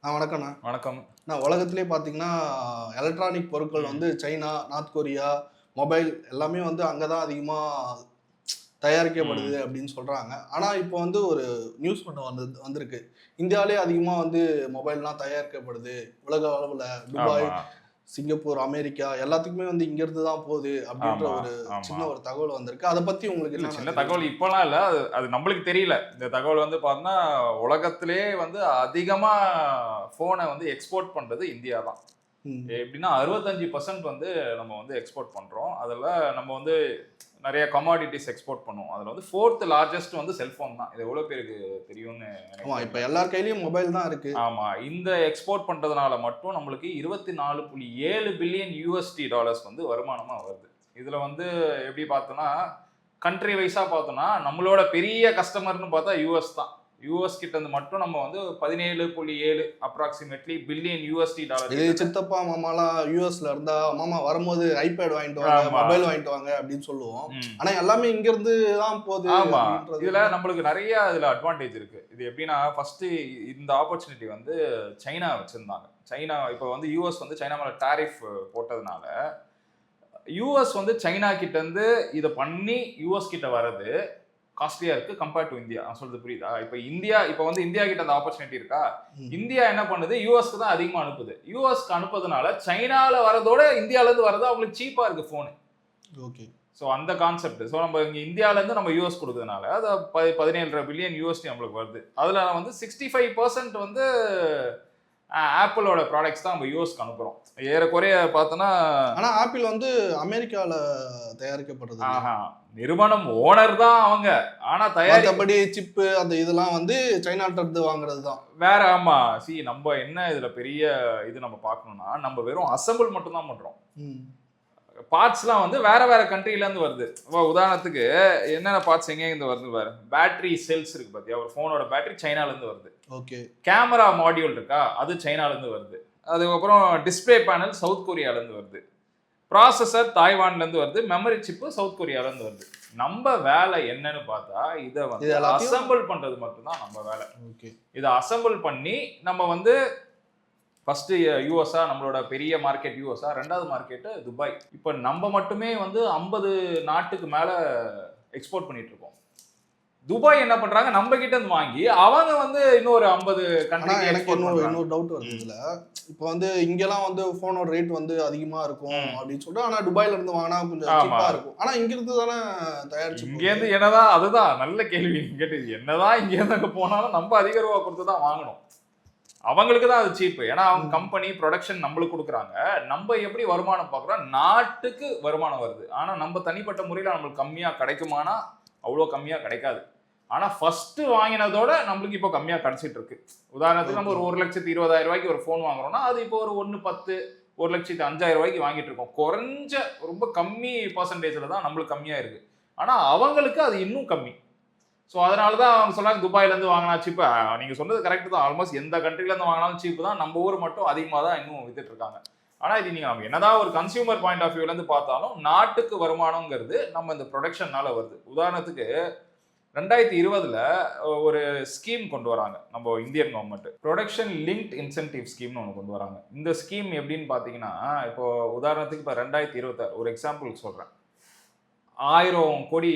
வணக்கம்ண்ணா. வணக்கம். நான் உலகத்திலே பார்த்தீங்கன்னா, எலக்ட்ரானிக் பொருட்கள் வந்து சைனா, நார்த் கொரியா, மொபைல் எல்லாமே வந்து அங்க தான் அதிகமா தயாரிக்கப்படுது ம். அப்படின்னு சொல்றாங்க. ஆனா, இப்போ வந்து ஒரு நியூஸ் ஒண்ணு வந்திருக்கு. இந்தியாவிலேயே அதிகமா வந்து மொபைல்லாம் தயாரிக்கப்படுது. உலக அளவுல துபாய், ஆமா, சிங்கப்பூர், அமெரிக்கா எல்லாத்துக்குமே வந்து இங்கேருந்து தான் போகுது அப்படின்ற ஆமா, ஒரு ஆமா. சின்ன ஒரு தகவல் வந்திருக்கு. அத பத்தி உங்களுக்கு இல்ல என்னண்ணா சின்ன தெரியும்? தகவல் இப்பலாம் இல்ல. அது அது நம்மளுக்கு தெரியல. இந்த தகவல் வந்து பார்த்தீங்கன்னா, உலகத்திலேயே வந்து அதிகமா ஃபோன வந்து எக்ஸ்போர்ட் பண்றது இந்தியா தான். ம். எப்படின்னா 65% வந்து நம்ம வந்து எக்ஸ்போர்ட் பண்றோம். அதுல நம்ம வந்து நெறைய கமாடிட்டீஸ் எக்ஸ்போர்ட் பண்ணுவோம். அதுல வந்து 4த் லார்ஜஸ்ட் வந்து செல்ஃபோன் தான். இது எவ்வளோ பேருக்கு தெரியும்னு எனக்கு ஆமா, இப்ப தெரியல. எல்லார் கையிலயும் மொபைல் தான் இருக்கு. ஆமா. இந்த எக்ஸ்போர்ட் பண்றதுனால மட்டும் நம்மளுக்கு 24.7 பில்லியன் USD டாலர்ஸ் வந்து வருமானமா வருது. இதுல வந்து எப்படி பார்த்தோம்னா, கண்ட்ரி வைஸா பார்த்தோம்னா, நம்மளோட பெரிய கஸ்டமர்ன்னு பார்த்தா யுஎஸ் தான். யுஎஸ் கிட்ட இருந்து மட்டும் நம்ம வந்து 17.7 அப்ராக்ஸிமேட்லி பில்லியன் USD டாலர் இது கிட்ட. சித்தப்பா, மாமாலாம் யுஎஸ்ல இருந்தா, மாமா வரும்போது ஐபேட் வாங்கிட்டு வாங்க, ஆமா. மொபைல் வாங்கிட்டு வாங்க அப்படின்னு சொல்லுவோம். ம். ஆனா எல்லாமே இங்கிருந்து தான் போகுது ஆமா. அப்படின்றது இதுல வந்து நம்மளுக்கு நெறைய இதுல அட்வான்டேஜ் இருக்கு. இது எப்படின்னா, ஃபர்ஸ்ட்டு இந்த ஆப்பர்ச்சுனிட்டி வந்து சைனா வச்சிருந்தாங்க. சைனா இப்ப வந்து யுஎஸ் வந்து சைனா மேல டாரிஃப் போட்டதுனால, யுஎஸ் வந்து சைனா கிட்ட இருந்து இத பண்ணி யுஎஸ் கிட்ட வரது காஸ்ட்லியா இருக்கு கம்பேர்ட் டு இந்தியா. நான் சொல்றது புரியுதா? இப்ப வந்து இந்தியா கிட்ட அந்த ஆப்பர்ச்சுனிட்டி இருக்கா? ம். இந்தியா என்ன பண்ணுது? யுஎஸ்க்கு தான் அதிகமா அனுப்புது. யுஎஸ்க்கு அனுப்புறதுனால சைனால வரதோட இந்தியால இருந்து வரது அவங்களுக்கு சீப்பா இருக்கு ஃபோன். ஓகே. ஸோ அந்த கான்செப்ட். ஸோ நம்ம இங்க இந்தியாவிலேருந்து நம்ம யூஎஸ் கொடுக்கறதுனால, அது 17.5 பில்லியன் USD நம்மளுக்கு வருது. அதில வந்து 65% வந்து ஆப்பிளோட ப்ராடக்ட்ஸ் தான் நம்ம யூஎஸ்க்கு அனுப்புறோம். ஏறக்குறைய பார்த்தோன்னா, ஆனா ஆப்பிள் வந்து அமெரிக்கால தயாரிக்கப்படுறது இல்லையா? ஆஹா நிறுவனம் ஓனர் தான் அவங்க. ஆனா மத்தபடி சிப்பு அந்த இதெல்லாம் வந்து சைனாட்ட இருந்து வாங்குறது தான். வேற ஆமா. நம்ம என்ன இதில பெரிய இது நம்ம பார்க்கணும்னா, நம்ம வெறும் அசெம்பிள் மட்டும் தான் பண்றோம். ம். பார்ட்ஸ்லாம் வந்து வேற வேற கண்ட்ரில இருந்து வருது. உதாரணத்துக்கு என்னென்ன பார்ட்ஸ் எங்கேருந்து வருது பாரு. பேட்டரி செல்ஸ் இருக்கு பாத்தியா? ஒரு ஃபோனோட பேட்டரி சைனால இருந்து வருது. ஓகே. கேமரா மாடியூல் இருக்கா? அது சைனால இருந்து வருது. அதுக்கப்புறம் டிஸ்ப்ளே பேனல் சவுத் கொரியால இருந்து வருது. ப்ராசஸர் தாய்வான்ல இருந்து வருது. மெமரி சிப் சவுத் கொரியால இருந்து வருது. நம்ம வேலை என்னன்னு பார்த்தா, இத இது வந்து எல்லாத்தையும் அசெம்பிள் பண்றது மட்டும் தான் நம்ம வேலை. ஓகே. இத அசெம்பிள் பண்ணி நம்ம வந்து ஃபர்ஸ்ட் யுஎஸ்ஆ நம்மளோட பெரிய மார்க்கெட் யுஎஸ்ஆ, 2வது மார்க்கெட் துபாய். இப்ப நம்ம மட்டுமே வந்து 50 நாட்டுக்கு மேல எக்ஸ்போர்ட் பண்ணிட்டு இருக்கோம். துபாய் என்ன பண்றாங்க? நம்ம கிட்ட இருந்து வாங்கி அவங்க வந்து இன்னொரு 50 ஆனா கண்ட்ரிக்கு எனக்கு எக்ஸ்போர்ட் இன்னொரு பண்றாங்க. இன்னொரு டவுட் வருது ம். இதுல. இப்போ வந்து இங்கலாம் வந்து ஃபோனோட ரேட் வந்து அதிகமா இருக்கும் ம். அப்படின்னு சொல்லிட்டு, ஆனா துபாய்ல இருந்து வாங்குனா கொஞ்சம் ஆமா. சீப்பா இருக்கும். ஆனா இங்கிருந்து தானே தயாரிச்சு போகுது. இங்கேருந்து என்னதான் அதுதான் நல்ல கேள்வி நீங்க கேட்டது. என்னதான் இங்கேருந்து அங்க போனாலும் நம்ம அதிக ரூபா குடுத்து தான் வாங்கணும். அவங்களுக்கு தான் அது சீப். ஏன்னா அவங்க ம். கம்பெனி புரொடக்ஷன் நம்மளுக்கு குடுக்குறாங்க. நம்ம எப்படி வருமானம் பார்க்குறோம்? நாட்டுக்கு வருமானம் வருது. ஆனா நம்ம தனிப்பட்ட முறையில நம்மளுக்கு கம்மியா கிடைக்குமானா, அவ்வளோ கம்மியா கிடைக்காது. ஆனா ஃபர்ஸ்ட் வாங்கினதோட நம்மளுக்கு இப்போ கம்மியா கிடைச்சிட்டு இருக்கு. உதாரணத்துக்கு நம்ம ஓகே. ஒரு 1,20,000 ஒரு ஃபோன் வாங்குறோம்னா, அது இப்போ ஒரு 1,10 1,05,000 வாங்கிட்டு இருக்கோம். குறைஞ்ச ரொம்ப கம்மி பெர்சன்டேஜ்ல தான் நம்மளுக்கு கம்மியா இருக்கு. ஆனா அவங்களுக்கு அது இன்னும் கம்மி. ஸோ அதனால தான் அவங்க சொன்னாங்க துபாயிலேருந்து வாங்கினா சீப்பு. நீங்க சொன்னது கரெக்ட் தான். ஆல்மோஸ்ட் எந்த கண்ட்ரிலேருந்து வாங்கினாலும் சீப்பு தான். நம்ம ஊர் மட்டும் அதிகமா தான் இன்னும் வித்துட்டு இருக்காங்க. ஆனா இது நீங்க நம்ம என்னதான் ஒரு கன்சியூமர் பாயிண்ட் ஆஃப் வியூல இருந்து பார்த்தாலும், நாட்டுக்கு வருமானம்ங்கிறது நம்ம இந்த புரொடக்ஷன்னால வருது. உதாரணத்துக்கு 2020ல ஒரு ஸ்கீம் கொண்டு வராங்க. நம்ம Indian government. Production linked incentive ஸ்கீம்னு ஒண்ணு கொண்டு வராங்க. இந்த ஸ்கீம் எப்படின்னு பார்த்தீங்கன்னா, இப்போ உதாரணத்துக்கு இப்போ 2026 ஒரு எக்ஸாம்பிளுக்கு சொல்றேன். 1000 கோடி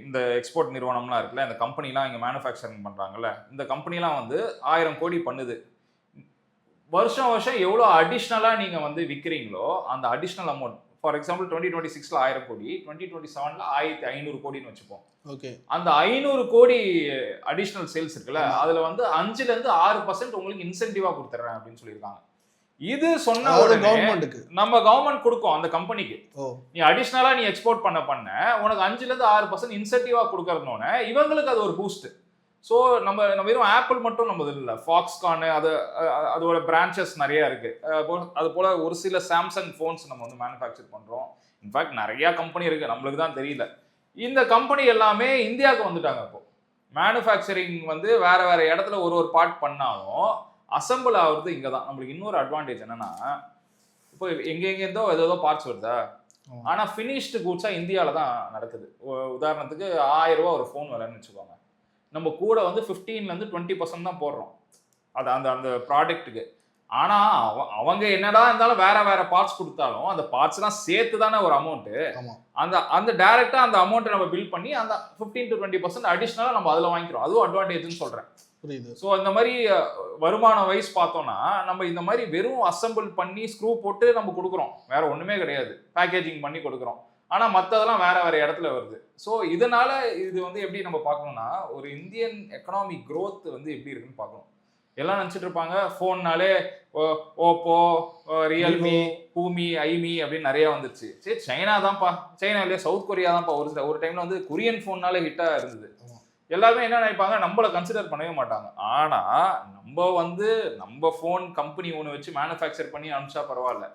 இந்த எக்ஸ்போர்ட் நிறுவனம்லாம் இருக்குல்ல, இந்த கம்பெனிலாம் இங்க மேனுஃபேக்சரிங் பண்றாங்கல்ல, இந்த கம்பெனிலாம் வந்து 1000 கோடி பண்ணுது. வருஷம் வருஷம் எவ்வளோ அடிஷ்னலா நீங்க வந்து விக்கிறீங்களோ, அந்த அடிஷ்னல் அமௌண்ட் ஃபார் எக்ஸாம்பிள் 2026ல 1000 கோடி, 2027ல 1500 கோடின்னு வச்சுப்போம். ஓகே. அந்த 500 கோடி அடிஷ்னல் சேல்ஸ் இருக்குல்ல, ஆமா. அதுல வந்து 5ல இருந்து 6% உங்களுக்கு இன்சென்டிவா குடுத்துறேன் அப்படின்னு சொல்லியிருக்காங்க. இது சொன்ன அதாவது உடனே கவர்மெண்ட்டுக்கு. நம்ம கவர்ன்மெண்ட் குடுக்கும் அந்த கம்பெனிக்கு. ஓ! நீ அடிஷனலா நீ எக்ஸ்போர்ட் பண்ண உனக்கு 5ல இருந்து 6% இன்சென்டிவா குடுக்கறதுனோனே இவங்களுக்கு அது ஒரு பூஸ்ட். சோ நம்ம நம்ம வெறும் ஆப்பிள் மட்டும் நம்மது இல்ல. ஃபாக்ஸ்கான் அதோட பிரான்ச்சஸ் நிறைய இருக்கு. அது போல ஒரு சில சாம்சங் போன்ஸ் நம்ம வந்து மேனுஃபேக்சர் பண்றோம். இன்ஃபேக்ட் நிறைய கம்பெனி இருக்கு. நம்மளுக்கு தான் தெரியல. இந்த கம்பெனி எல்லாமே இந்தியாவுக்கு வந்துட்டாங்க இப்போ. மேனுஃபேக்சரிங் வந்து வேற வேற இடத்துல ஒரு ஒரு பார்ட் பண்ணாலும் அசெம்பிள் ஆகுறது இங்க தான். நம்மளுக்கு இன்னொரு அட்வான்டேஜ் என்னன்னா, இப்போ எங்கெங்கேருந்தோ ஏதோ பார்ட்ஸ் வருதா? ஆமா. ஆனா ஃபினிஷ்டு கூட்ஸா இந்தியால தான் நடக்குது. உதாரணத்துக்கு ரூ. 1000 ஒரு ஃபோன் விலைன்னு வச்சுக்கோங்க. நம்ம கூட வந்து 15ல இருந்து 20% தான் போடுறோம். அது அந்த அந்த ப்ராடக்ட்டுக்கு. ஆனா அவங்க என்னடா இருந்தாலும் வேற வேற பார்ட்ஸ் கொடுத்தாலும் அந்த பார்ட்ஸ்லாம் சேர்த்து தானே ஒரு அமௌண்ட். அந்த அந்த டைரக்டா அந்த அமௌண்ட்டை நம்ம பில் பண்ணி அந்த 15 to 20% அடிஷனலா நம்ம அதுல வாங்கிக்கிறோம். அதுவும் அட்வான்டேஜ்னு சொல்றேன். புரியுது. ஸோ இந்த மாதிரி வருமானம் வைஸ் பார்த்தோம்னா நம்ம இந்த மாதிரி வெறும் அசம்பிள் பண்ணி ஸ்க்ரூ போட்டு நம்ம கொடுக்குறோம், வேற ஒண்ணுமே கிடையாது. பேக்கேஜிங் பண்ணி கொடுக்குறோம். ஆனா மற்றதெல்லாம் வேற வேற இடத்துல வருது. ஸோ இதனால இது வந்து எப்படி நம்ம பார்க்கணும்னா ஒரு இந்தியன் எக்கனாமிக் growth வந்து எப்படி இருக்குன்னு பார்க்கணும். எல்லாம் நினச்சிட்டு இருப்பாங்க ஃபோன்னாலே ஓப்போ, ரியல்மி, ஹூமி, ஐமி அப்படின்னு நிறைய வந்துருச்சு. சரி சைனா தான்ப்பா, சைனா இல்லையா சவுத் கொரியா தான்ப்பா. ஒரு டைம்ல வந்து கொரியன் ஃபோன்னாலே ஹிட்டா இருந்தது. எல்லாருமே என்ன நினைப்பாங்க, நம்மள கன்சிடர் பண்ணவே மாட்டாங்க. ஆனா நம்ம வந்து நம்ம ஃபோன் கம்பெனி ஒன்று வச்சு மேனுஃபேக்சர் பண்ணி அனுப்பிச்சா பரவாயில்ல.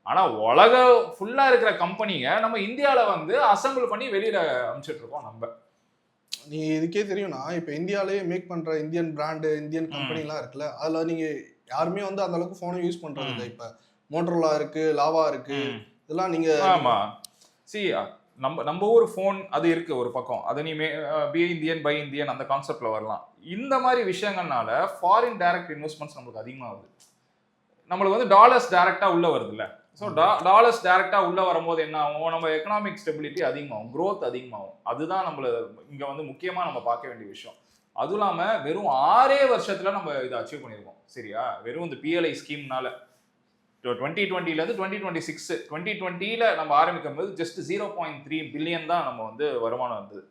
ஆனா உலகம் ஃபுல்லா இருக்கிற கம்பெனிங்க நம்ம இந்தியாவில வந்து அசம்பிள் பண்ணி வெளியில அனுப்பிச்சிட்டு இருக்கோம். நம்ம நீ இதுக்கே தெரியும்னா இப்போ இந்தியாவிலேயே மேக் பண்ற இந்தியன் பிராண்டு இந்தியன் கம்பெனிலாம் இருக்குல்ல, அதுல நீங்க யாருமே வந்து அந்த அளவுக்கு ஃபோனை யூஸ் பண்றது இல்லை. இப்போ மோட்டரோலா இருக்கு, லாவா இருக்கு, இதெல்லாம் நீங்க ஆமா சி நம்ம நம்ம ஊர் ஃபோன் அது இருக்கு ஒரு பக்கம். அது நீ பி இந்தியன் பை இந்தியன் அந்த கான்செப்ட்ல வரலாம். இந்த மாதிரி விஷயங்கள்னால ஃபாரின் டைரக்ட் இன்வெஸ்ட்மெண்ட்ஸ் நம்மளுக்கு அதிகமாகுது. நம்மளுக்கு வந்து டாலர்ஸ் டைரக்டா உள்ள வருது இல்ல. ஸோ டாலர்ஸ் டைரக்டா உள்ள வரும்போது என்ன ஆகும், நம்ம எக்கனாமிக் ஸ்டெபிலிட்டி அதிகமாகும், growth அதிகமாகும். அதுதான் நம்மள இங்க வந்து முக்கியமா நம்ம பார்க்க வேண்டிய விஷயம். அதுவும் இல்லாம வெறும் 6 வருஷத்துல நம்ம இதை அச்சீவ் பண்ணியிருக்கோம். சரியா, வெறும் இந்த PLI ஸ்கீம்னால 2020 2026 2020 நம்ம ஆரம்பிக்கும் போது ஜஸ்ட் 0.3 பில்லியன் தான் நம்ம வந்து வருமானம் வந்தது.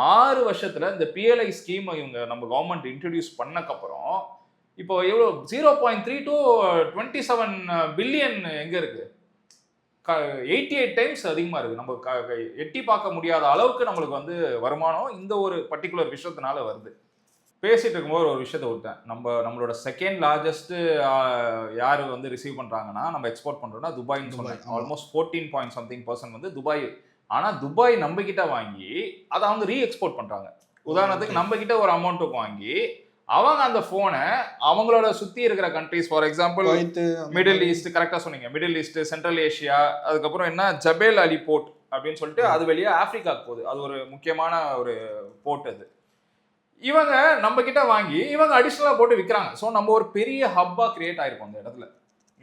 6 வருஷத்துல இந்த PLI ஸ்கீம் இவங்க நம்ம கவர்மெண்ட் இன்ட்ரடியூஸ் பண்ணக்கப்புறம் இப்போ எவ்வளோ 0.3 to 27 பில்லியன் எங்க இருக்கு, 88 டைம்ஸ் அதிகமா இருக்கு. நம்ம எட்டி பார்க்க முடியாத அளவுக்கு நம்மளுக்கு வந்து வருமானம் இந்த ஒரு பர்டிகுலர் விஷயத்தினால வருது. பேசிட்டு இருக்கும்போது ஒரு விஷயத்தை விட்டேன். நம்மளோட செகண்ட் லார்ஜஸ்ட் யார் வந்து ரிசீவ் பண்றாங்கன்னா நம்ம எக்ஸ்போர்ட் பண்றோம்னா துபாய்னு சொன்னாங்க. ஆல்மோஸ்ட் 14% வந்து துபாய். ஆனா துபாய் நம்ம கிட்ட வாங்கி அதை அவங்க ரீ எக்ஸ்போர்ட் பண்றாங்க. உதாரணத்துக்கு நம்ம கிட்ட ஒரு அமௌண்ட்டுக்கு வாங்கி அவங்க அந்த போனை அவங்களோட சுத்தி இருக்கிற countries, for example middle east, கரெக்டா சொன்னீங்க, மிடில் ஈஸ்ட், சென்ட்ரல் ஏஷியா, அதுக்கப்புறம் என்ன ஜபேல் அலி போர்ட் அப்படின்னு சொல்லிட்டு அது வெளியே ஆப்பிரிக்காவுக்கு போகுது. அது ஒரு முக்கியமான ஒரு போர்ட். அது இவங்க நம்ம கிட்ட வாங்கி இவங்க அடிஷனலா போட்டு விற்கிறாங்க. ஸோ நம்ம ஒரு பெரிய ஹப்பா கிரியேட் ஆயிருக்கும் அந்த இடத்துல.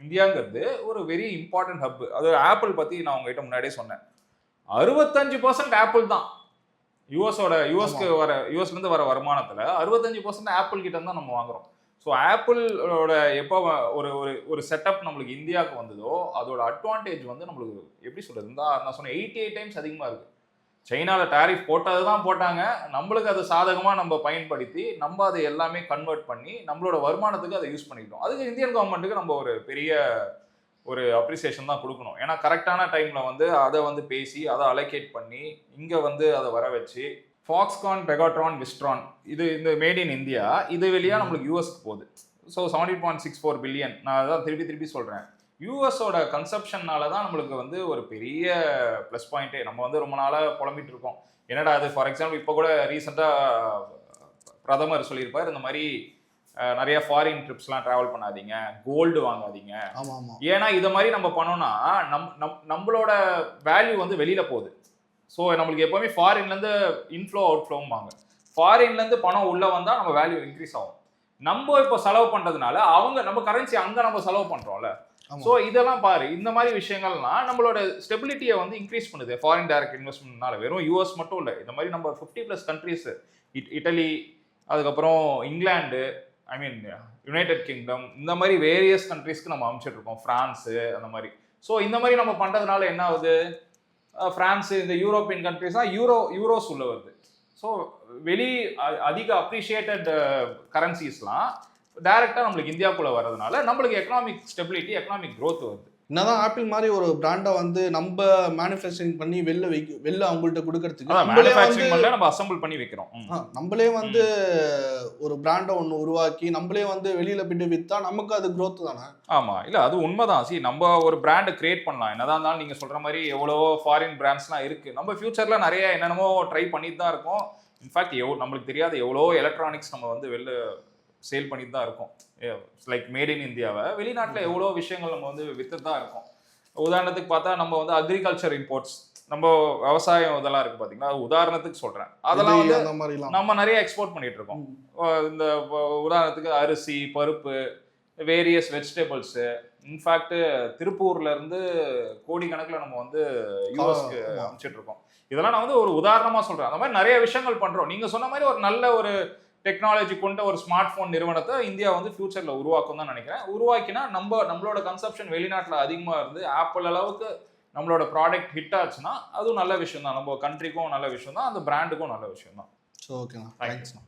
இந்தியாங்கிறது ஒரு வெரி இம்பார்ட்டன்ட் ஹப். அது ஆப்பிள் பத்தி நான் உங்ககிட்ட முன்னாடியே சொன்னேன். 65% ஆப்பிள் தான். யூஎஸ்ல இருந்து வர வருமானத்துல 65% ஆப்பிள் கிட்ட தான் நம்ம வாங்குறோம். ஸோ ஆப்பிளோட எப்போ ஒரு செட்டப் நம்மளுக்கு இந்தியாவுக்கு வந்ததோ அதோட அட்வான்டேஜ் வந்து நம்மளுக்கு எப்படி சொல்றது, நான் சொன்ன 88 டைம்ஸ் அதிகமா இருக்கு. சைனால டாரிஃப் போட்டது தான் போட்டாங்க, நம்மளுக்கு அது சாதகமாக நம்ம பயன்படுத்தி நம்ம அதை எல்லாமே கன்வெர்ட் பண்ணி நம்மளோட வருமானத்துக்கு அதை யூஸ் பண்ணிக்கிட்டோம். அதுக்கு இந்தியன் கவர்மெண்ட்டுக்கு நம்ம ஒரு பெரிய ஒரு அப்ரிசியேஷன் தான் கொடுக்கணும். ஏன்னா கரெக்டான டைம்ல வந்து அதை வந்து பேசி அதை அலோகேட் பண்ணி இங்க வந்து அதை வர வச்சு ஃபாக்ஸ்கான், பெகாட்ரான், விஸ்ட்ரான் இது இந்த மேட் இன் இந்தியா இது வெளியா நம்மளுக்கு யூஎஸ்க்கு போகுது. So 17.64 billion. நான் அதான் திருப்பி சொல்றேன். யூஎஸோட கன்சப்ஷன்னால தான் நம்மளுக்கு வந்து ஒரு பெரிய ப்ளஸ் பாயிண்ட்டே. நம்ம வந்து ரொம்ப நாளாக புலம்பிட்டு இருக்கோம், என்னடா அது. ஃபார் எக்ஸாம்பிள் இப்போ கூட ரீசெண்டாக பிரதமர் சொல்லியிருப்பார், இந்த மாதிரி நிறைய ஃபாரின் ட்ரிப்ஸ்லாம் ட்ராவல் பண்ணாதீங்க, கோல்டு வாங்காதீங்க. ஏன்னா இதை மாதிரி நம்ம பண்ணோம்னா நம்மளோட வேல்யூ வந்து வெளியில போகுது. ஸோ நம்மளுக்கு எப்போவுமே ஃபாரின்லேருந்து இன்ஃப்ளோ அவுட்ஃப்ளோம்பாங்க. ஃபாரின்லேருந்து பணம் உள்ள வந்தால் நம்ம வேல்யூ இன்க்ரீஸ் ஆகும். நம்ம இப்போ செலவு பண்ணுறதுனால அவங்க நம்ம கரன்சி அங்கே நம்ம செலவு பண்ணுறோம்ல. ஸோ இதெல்லாம் பாரு, இந்த மாதிரி விஷயங்கள்லாம் நம்மளோட ஸ்டெபிலிட்டியை வந்து இன்க்ரீஸ் பண்ணுது ஃபாரின் டைரக்ட் இன்வெஸ்ட்மெண்ட்னால. வெறும் யூஎஸ் மட்டும் இல்லை, இந்த மாதிரி நம்ம 50+ கண்ட்ரீஸ், இட்டலி, அதுக்கப்புறம் இங்கிலாந்து, ஐ மீன் யுனைடெட் கிங்டம், இந்த மாதிரி வேரியஸ் கண்ட்ரீஸ்க்கு நம்ம அனுப்பிச்சிட்டு இருக்கோம், ஃப்ரான்ஸு அந்த மாதிரி. ஸோ இந்த மாதிரி நம்ம பண்ணுறதுனால என்ன ஆகுது, ஃப்ரான்ஸு இந்த யூரோப்பியன் கண்ட்ரீஸ்லாம் யூரோஸ் உள்ள வருது. ஸோ அதிக அப்ரிஷியேட்டட் கரன்சிஸ்லாம் டைரக்டா நம்மளுக்கு இந்தியாவுக்குள்ள வர்றதுனால நம்மளுக்கு எக்கனாமிக் ஸ்டெபிலிட்டி, எக்கனாமிக் growth வருது. என்னதான் ஆப்பிள் மாதிரி ஒரு பிராண்டை வந்து நம்ம மேனுஃபேக்சரிங் பண்ணி வெளில அவங்கள்ட்ட கொடுக்கறதுக்கு நம்ம அசம்பிள் பண்ணி வைக்கிறோம். நம்மளே வந்து ஒரு பிராண்டை ஒன்று உருவாக்கி நம்மளே வந்து வெளியில போயிட்டு வித்தா நமக்கு அது growth தானே. ஆமா, இல்ல அது உண்மைதான். சி நம்ம ஒரு பிராண்டை கிரியேட் பண்ணலாம். என்னதான் இருந்தாலும் நீங்க சொல்ற மாதிரி எவ்வளவோ ஃபாரின் பிராண்ட்ஸ்லாம் இருக்கு. நம்ம ஃபியூச்சர்ல நிறைய என்னென்னமோ ட்ரை பண்ணிட்டு தான் இருக்கோம். இன்ஃபேக்ட் நம்மளுக்கு தெரியாத எவ்வளோ எலக்ட்ரானிக்ஸ் நம்ம வந்து வெளில சேல் பண்ணிட்டு தான் இருக்கோம். லைக் மேட் இன் இந்தியாவை வெளிநாட்டில் எவ்வளோ விஷயங்கள் நம்ம வந்து வித்துட்டு தான் இருக்கோம். உதாரணத்துக்கு பார்த்தா நம்ம வந்து அக்ரிகல்ச்சர் இம்போர்ட்ஸ், நம்ம விவசாயம் இதெல்லாம் இருக்கு பாத்தீங்களா, உதாரணத்துக்கு சொல்றேன். அதெல்லாம் வந்து அந்த மாதிரிலாம் நம்ம நிறைய எக்ஸ்போர்ட் பண்ணிட்டு இருக்கோம். இந்த உதாரணத்துக்கு அரிசி, பருப்பு, வேரியஸ் வெஜிடபிள்ஸ். இன்ஃபேக்ட் திருப்பூர்ல இருந்து கோடிக்கணக்கில் நம்ம வந்து யூஎஸ்க்கு அனுப்பிச்சிட்டு இருக்கோம். இதெல்லாம் நான் வந்து ஒரு உதாரணமா சொல்றேன். அந்த மாதிரி நிறைய விஷயங்கள் பண்றோம். நீங்க சொன்ன மாதிரி ஒரு நல்ல ஒரு டெக்னாலஜி கொண்ட ஒரு ஸ்மார்ட் போன் நிறுவனத்தை இந்தியா வந்து ஃபியூச்சர்ல உருவாக்கும் தான் நினைக்கிறேன். உருவாக்கினா நம்மளோட கன்சப்ஷன் வெளிநாட்டுல அதிகமா இருந்து ஆப்பிள் அளவுக்கு நம்மளோட ப்ராடக்ட் ஹிட் ஆச்சுன்னா அதுவும் நல்ல விஷயம் தான். நம்ம கண்ட்ரிக்கும் நல்ல விஷயம் தான், அந்த பிராண்டுக்கும் நல்ல விஷயம் தான். ஓகேண்ணா, தேங்க்ஸ்ண்ணா.